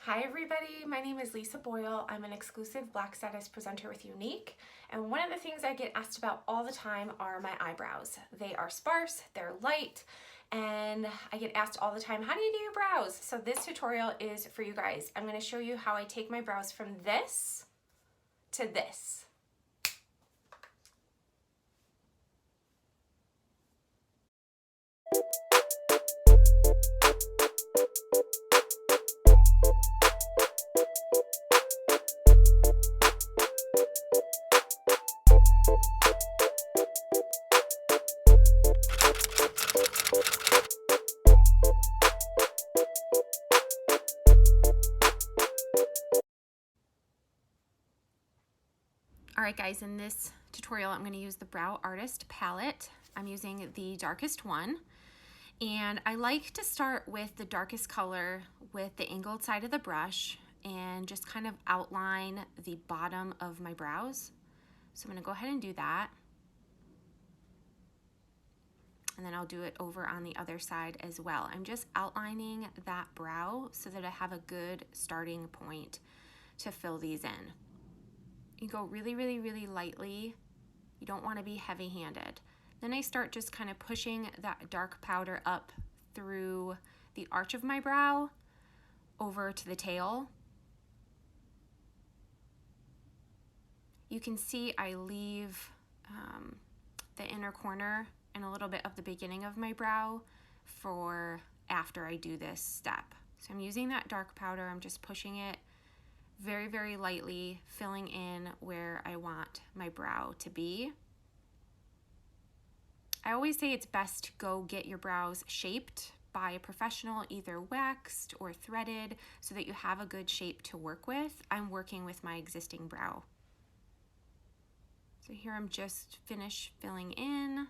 Hi everybody, my name is Lisa Boyle. I'm an exclusive Black status presenter with Unique, and one of the things I get asked about all the time are my eyebrows. They are sparse, they're light, and I get asked all the time, how do you do your brows? So this tutorial is for you guys. I'm going to show you how I take my brows from this to this. Alright guys, in this tutorial I'm going to use the Brow Artist palette. I'm using the darkest one, and I like to start with the darkest color with the angled side of the brush and just kind of outline the bottom of my brows. So I'm going to go ahead and do that, and then I'll do it over on the other side as well. I'm just outlining that brow so that I have a good starting point to fill these in. You go really, really, really lightly. You don't want to be heavy-handed. Then I start just kind of pushing that dark powder up through the arch of my brow over to the tail. You can see I leave the inner corner and a little bit of the beginning of my brow for after I do this step. So I'm using that dark powder. I'm just pushing it very, very lightly, filling in where I want my brow to be. I always say it's best to go get your brows shaped by a professional, either waxed or threaded, so that you have a good shape to work with. I'm working with my existing brow. So here I'm just finished filling in,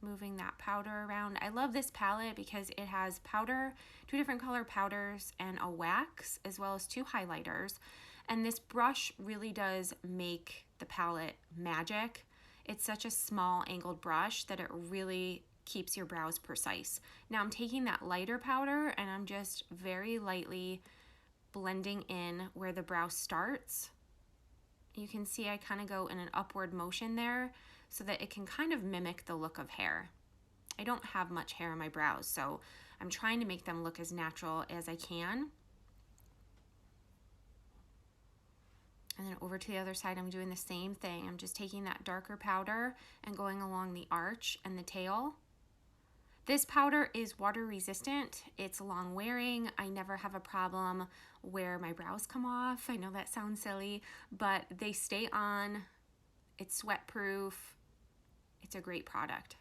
moving that powder around. I love this palette because it has powder, 2 different color powders, and a wax, as well as 2 highlighters. And this brush really does make the palette magic. It's such a small angled brush that it really keeps your brows precise. Now I'm taking that lighter powder and I'm just very lightly blending in where the brow starts. You can see I kind of go in an upward motion there so that it can kind of mimic the look of hair. I don't have much hair in my brows, so I'm trying to make them look as natural as I can. And then over to the other side, I'm doing the same thing. I'm just taking that darker powder and going along the arch and the tail. This powder is water resistant. It's long wearing. I never have a problem where my brows come off. I know that sounds silly, but they stay on. It's sweat proof. It's a great product.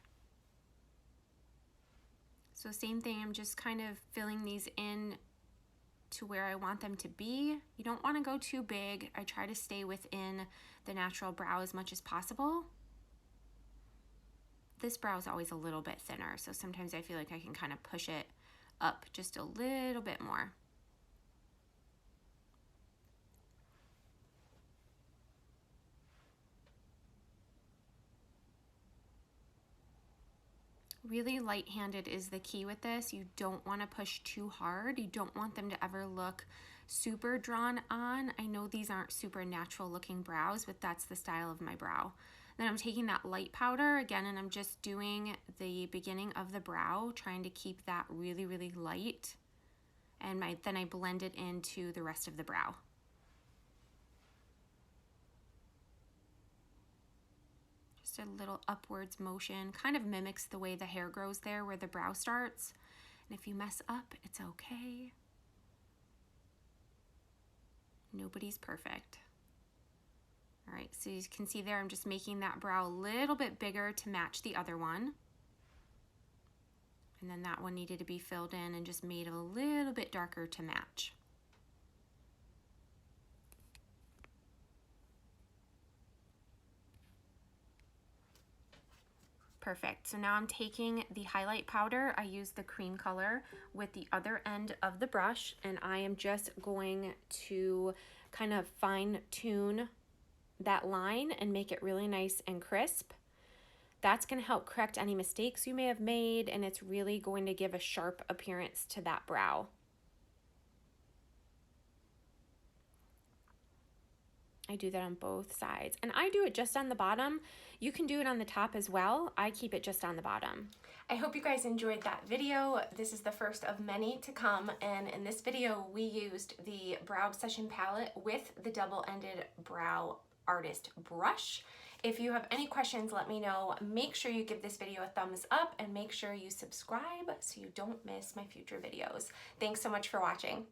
So same thing, I'm just kind of filling these in to where I want them to be. You don't want to go too big. I try to stay within the natural brow as much as possible. This brow is always a little bit thinner, so sometimes I feel like I can kind of push it up just a little bit more. Really light-handed is the key with this. You don't want to push too hard. You don't want them to ever look super drawn on. I know these aren't super natural looking brows, but that's the style of my brow. Then I'm taking that light powder again, and I'm just doing the beginning of the brow, trying to keep that really, really light. And then I blend it into the rest of the brow. Just a little upwards motion, kind of mimics the way the hair grows there where the brow starts. And if you mess up, it's okay. Nobody's perfect. All right, so you can see there I'm just making that brow a little bit bigger to match the other one. And then that one needed to be filled in and just made a little bit darker to match. Perfect. So now I'm taking the highlight powder. I use the cream color with the other end of the brush, and I am just going to kind of fine tune that line and make it really nice and crisp. That's going to help correct any mistakes you may have made, and it's really going to give a sharp appearance to that brow. I do that on both sides. And I do it just on the bottom. You can do it on the top as well. I keep it just on the bottom. I hope you guys enjoyed that video. This is the first of many to come. And in this video, we used the Brow Obsession palette with the double-ended brow artist brush. If you have any questions, let me know. Make sure you give this video a thumbs up and make sure you subscribe so you don't miss my future videos. Thanks so much for watching.